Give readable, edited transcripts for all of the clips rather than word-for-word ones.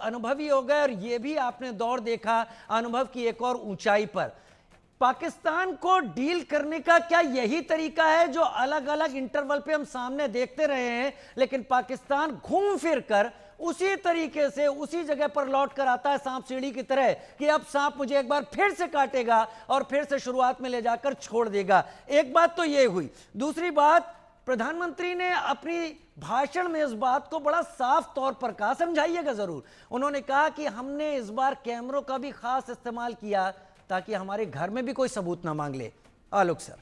अनुभवी हो गए और ये भी आपने दौर देखा अनुभव की एक और ऊंचाई पर। पाकिस्तान को डील करने का क्या यही तरीका है जो अलग अलग इंटरवल पे हम सामने देखते रहे हैं, लेकिन पाकिस्तान घूम फिर कर उसी तरीके से उसी जगह पर लौट कर आता है सांप सीढ़ी की तरह कि अब सांप मुझे एक बार फिर से काटेगा और फिर से शुरुआत में ले जाकर छोड़ देगा। एक बात तो ये हुई। दूसरी बात, प्रधानमंत्री ने अपनी भाषण में इस बात को बड़ा साफ तौर पर कहा, समझाइएगा जरूर। उन्होंने कहा कि हमने इस बार कैमरों का भी खास इस्तेमाल किया ताकि हमारे घर में भी कोई सबूत ना मांग ले। आलोक सर।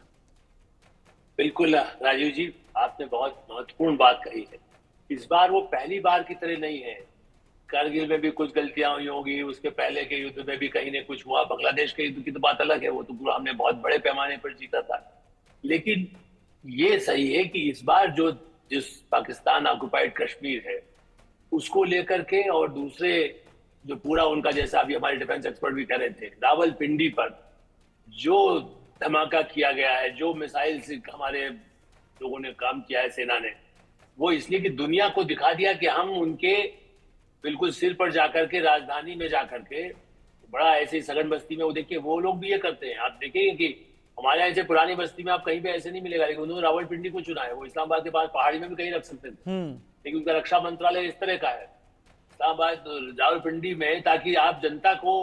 बिल्कुल राजीव जी, आपने बहुत महत्वपूर्ण बात कही है। इस बार वो पहली बार की तरह नहीं है। कारगिल में भी कुछ गलतियां हुई होगी, उसके पहले के युद्ध में भी कहीं न कुछ हुआ, बांग्लादेश के युद्ध की तो बात अलग है, वो तो पूरा हमने बहुत बड़े पैमाने पर जीता था। लेकिन ये सही है कि इस बार जिस पाकिस्तान ऑक्युपाइड कश्मीर है उसको लेकर के, और दूसरे जो पूरा उनका, जैसा अभी हमारे डिफेंस एक्सपर्ट भी कह रहे थे, रावलपिंडी पर जो धमाका किया गया है, जो मिसाइल से हमारे लोगों ने काम किया है, सेना ने, वो इसलिए कि दुनिया को दिखा दिया कि हम उनके बिल्कुल सिर पर जाकर के, राजधानी में जाकर के, बड़ा ऐसे सघन बस्ती में, वो देखिए वो लोग भी ये करते हैं। आप देखेंगे कि हमारे यहाँ से पुरानी बस्ती में आप कहीं पे ऐसे नहीं मिलेगा, लेकिन उन्होंने रावलपिंडी को चुना है। वो इस्लामाबाद के पास पहाड़ी में भी कहीं रख सकते थे, लेकिन उनका रक्षा मंत्रालय इस तरह का है इस्लामाबाद रावलपिंडी में, ताकि आप जनता को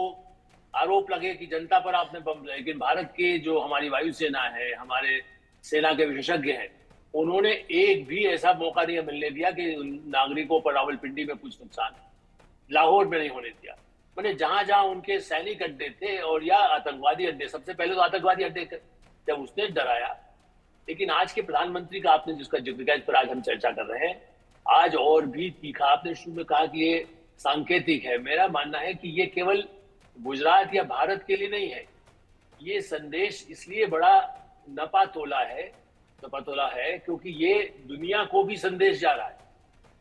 आरोप लगे कि जनता पर आपने बम। लेकिन भारत के जो हमारी वायुसेना है, हमारे सेना के विशेषज्ञ हैं, उन्होंने एक भी ऐसा मौका नहीं मिलने दिया कि नागरिकों पर रावलपिंडी में कुछ नुकसान, लाहौर में नहीं होने दिया। मैंने जहां जहां उनके सैनिक अड्डे थे और या आतंकवादी अड्डे, सबसे पहले तो आतंकवादी अड्डे जब उसने डराया। लेकिन आज के प्रधानमंत्री का आपने जिसका जिक्र किया, इस पर आज हम चर्चा कर रहे हैं, आज और भी तीखा। आपने शुरू में कहा कि ये सांकेतिक है। मेरा मानना है कि ये केवल गुजरात या भारत के लिए नहीं है, ये संदेश इसलिए बड़ा नपातोला है क्योंकि ये दुनिया को भी संदेश जा रहा है।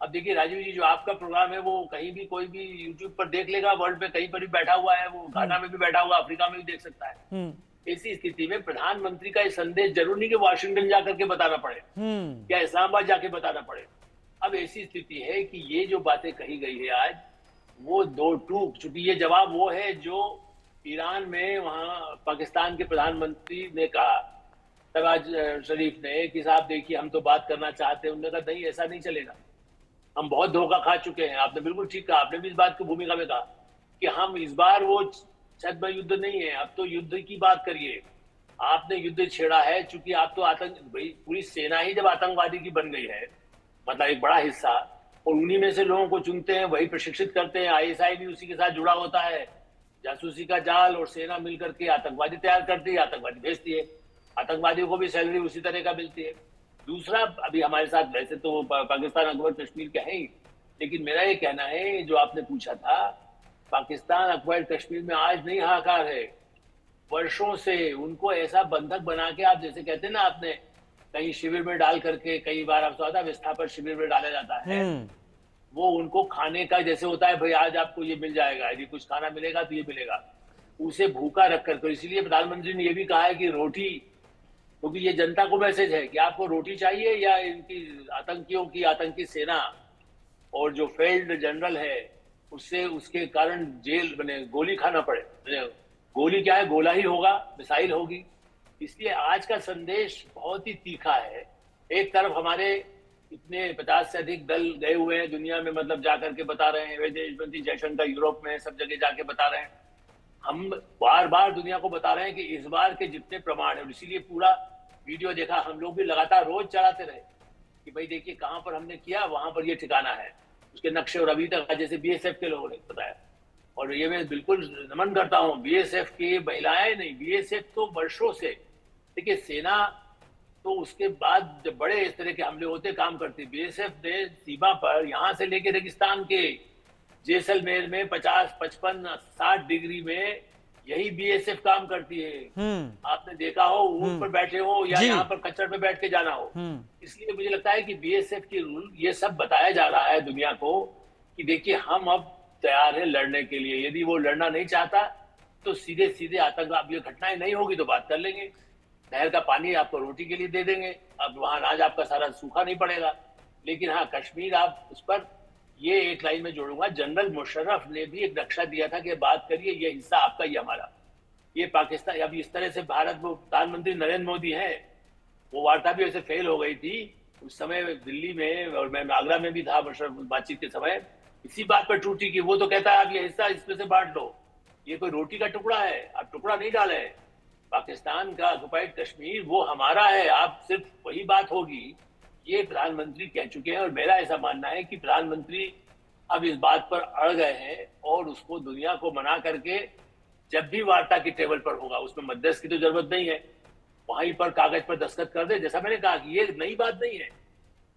अब देखिए राजीव जी, जो आपका प्रोग्राम है वो कहीं भी कोई भी यूट्यूब पर देख लेगा, वर्ल्ड में कहीं पर भी बैठा हुआ है, वो घाना में भी बैठा हुआ, अफ्रीका में भी देख सकता है। ऐसी स्थिति में प्रधानमंत्री का ये संदेश जरूर नहीं कि वाशिंगटन जाकर के बताना पड़े या इस्लामाबाद जाके बताना पड़े। अब ऐसी स्थिति है कि ये जो बातें कही गई है आज, वो दो टूक चूंकि ये जवाब वो है जो ईरान में वहां पाकिस्तान के प्रधानमंत्री ने कहा, नवाज शरीफ ने, कि साहब देखिए हम तो बात करना चाहते हैं। उन्होंने कहा नहीं, ऐसा नहीं चलेगा, हम बहुत धोखा खा चुके हैं। आपने बिल्कुल ठीक कहा, आपने भी इस बात की भूमिका में कहा कि हम इस बार वो छद्म युद्ध नहीं है, अब तो युद्ध की बात करिए। आपने युद्ध छेड़ा है, चूंकि आप तो भाई पूरी सेना ही जब आतंकवादी की बन गई है, मतलब एक बड़ा हिस्सा, और उन्हीं में से लोगों को चुनते हैं, वही प्रशिक्षित करते हैं, आईएसआई भी उसी के साथ जुड़ा होता है, जासूसी का जाल और सेना मिलकर के आतंकवादी तैयार करती है, आतंकवादी भेजती है, आतंकवादियों को भी सैलरी उसी तरह का मिलती है। दूसरा, अभी हमारे साथ वैसे तो पाकिस्तान ऑक्युपाइड कश्मीर का है ही, लेकिन मेरा ये कहना है, जो आपने पूछा था, पाकिस्तान ऑक्युपाइड कश्मीर में आज नहीं हाहाकार है, वर्षों से उनको ऐसा बंधक बना के, आप जैसे कहते हैं ना, आपने कहीं शिविर में डाल करके, कई बार आप सुना था विस्थापन शिविर में डाला जाता है, वो उनको खाने का जैसे होता है, भाई आज आपको ये मिल जाएगा, यदि कुछ खाना मिलेगा तो ये मिलेगा, उसे भूखा रख कर। तो इसीलिए प्रधानमंत्री ने ये भी कहा है कि रोटी, क्योंकि ये जनता को मैसेज है कि आपको रोटी चाहिए या इनकी आतंकियों की आतंकी सेना और जो फील्ड जनरल है उससे, उसके कारण जेल बने, गोली खाना पड़े। गोली क्या है, गोला ही होगा, मिसाइल होगी। इसलिए आज का संदेश बहुत ही तीखा है। एक तरफ हमारे इतने 50 से अधिक दल गए हुए हैं दुनिया में, मतलब जाकर के बता रहे हैं, विदेश मंत्री जयशंकर यूरोप में, सब जगह जाके बता रहे हैं। हम बार बार दुनिया को बता रहे हैं कि इस बार के जितने प्रमाण है, और इसीलिए पूरा वीडियो देखा, हम लोग भी लगातार रोज चलाते रहे कि भाई देखिए कहां पर हमने किया, वहां पर ये ठिकाना है, उसके नक्शे। और अभी तक जैसे बीएसएफ के लोगों ने बताया, और ये मैं बिल्कुल नमन करता हूं बीएसएफ की महिलाएं, नहीं बीएसएफ तो वर्षों से, देखिए सेना तो उसके बाद जब बड़े इस तरह के हमले होते काम करती, बीएसएफ ने सीमा पर यहां से लेके रेगिस्तान के जैसलमेर में 50, 55, 60 डिग्री में यही बीएसएफ काम करती है। आपने देखा हो, ऊंट पर बैठे हो या यहाँ पर कच्चर पे बैठ के जाना हो। इसलिए मुझे लगता है कि बीएसएफ की रूल, ये सब बताया जा रहा है दुनिया को कि देखिए हम अब तैयार हैं लड़ने के लिए। यदि वो लड़ना नहीं चाहता तो सीधे सीधे आतंकवाद, ये घटनाएं नहीं होगी तो बात कर लेंगे, नहर का पानी आपको रोटी के लिए दे देंगे, अब वहां अनाज आपका सारा सूखा नहीं पड़ेगा। लेकिन हाँ, कश्मीर आप उस पर ये एक लाइन में जोड़ूंगा, जनरल मुशर्रफ ने भी एक नक्शा दिया था कि बात करिए, ये हिस्सा आपका, ये हमारा, ये पाकिस्तान। अब इस तरह से भारत, वो प्रधानमंत्री नरेंद्र मोदी हैं, वो वार्ता भी ऐसे फेल हो गई थी उस समय दिल्ली में, और मैं आगरा में भी था मुशर्रफ बातचीत के समय, इसी बात पर टूटी कि वो तो कहता है आप ये हिस्सा इसमें से बांट लो, ये कोई रोटी का टुकड़ा है, आप टुकड़ा नहीं डाले। पाकिस्तान का ऑक्युपाइड कश्मीर वो हमारा है, आप सिर्फ वही बात होगी, ये प्रधानमंत्री कह चुके हैं। और मेरा ऐसा मानना है कि प्रधानमंत्री अब इस बात पर अड़ गए हैं और उसको दुनिया को मना करके जब भी वार्ता की टेबल पर होगा, उसमें मध्यस्थ की तो जरूरत नहीं है, वहीं पर कागज पर दस्तखत कर दे। जैसा मैंने कहा कि ये नई बात नहीं है,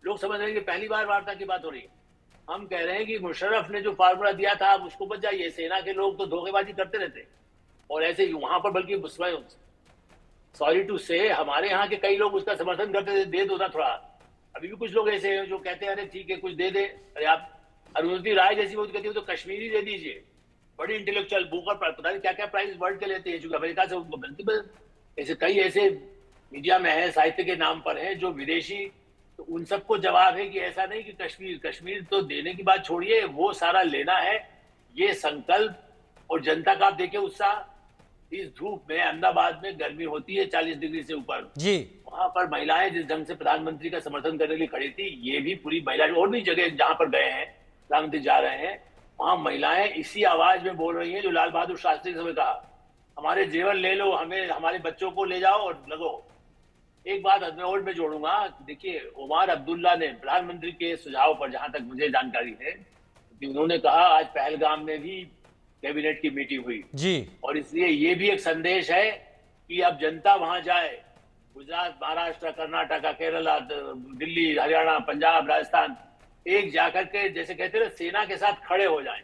लोग समझ रहे हैं कि पहली बार वार्ता की बात हो रही है। हम कह रहे हैं कि मुशर्रफ ने जो फार्मूला दिया था आप उसको बच जाइए, सेना के लोग तो धोखेबाजी करते रहते और ऐसे ही वहां पर, बल्कि सॉरी टू से हमारे यहाँ के कई लोग उसका समर्थन करते थे, दे दो ना थोड़ा। अभी भी कुछ लोग ऐसे हैं जो कहते हैं अरे ठीक है कुछ दे दे, अरे आप अरुंधति राय जैसी वो कहती है तो कश्मीरी दे दीजिए, बड़ी इंटेलेक्चुअल बुक और पता नहीं क्या क्या प्राइज वर्ल्ड के लेते हैं, चूंकि अमेरिका से उनको मिलती। ऐसे कई ऐसे मीडिया में है, साहित्य के नाम पर है जो विदेशी, तो उन सबको जवाब है कि ऐसा नहीं कि कश्मीर तो देने की बात छोड़िए, वो सारा लेना है, ये संकल्प। और जनता का आप देखिए उत्साह, इस धूप में अहमदाबाद में गर्मी होती है 40 डिग्री से ऊपर जी, वहां पर महिलाएं जिस ढंग से प्रधानमंत्री का समर्थन करने के लिए खड़ी थी, ये भी पूरी महिला, और भी जगह जहां पर गए हैं प्रधानमंत्री जा रहे हैं, वहां महिलाएं इसी आवाज में बोल रही हैं जो लाल बहादुर शास्त्री ने कहा, हमारे जेवर ले लो, हमें हमारे बच्चों को ले जाओ और लगो। एक बात मैं और में जोड़ूंगा, देखिए उमर अब्दुल्ला ने प्रधानमंत्री के सुझाव पर, जहां तक मुझे जानकारी है, कि उन्होंने कहा आज पहलगाम में भी कैबिनेट की मीटिंग हुई जी, और इसलिए ये भी एक संदेश है कि अब जनता वहां जाए, गुजरात, महाराष्ट्र, कर्नाटक, केरला, दिल्ली, हरियाणा, पंजाब, राजस्थान, एक जाकर के जैसे कहते हैं सेना के साथ खड़े हो जाएं।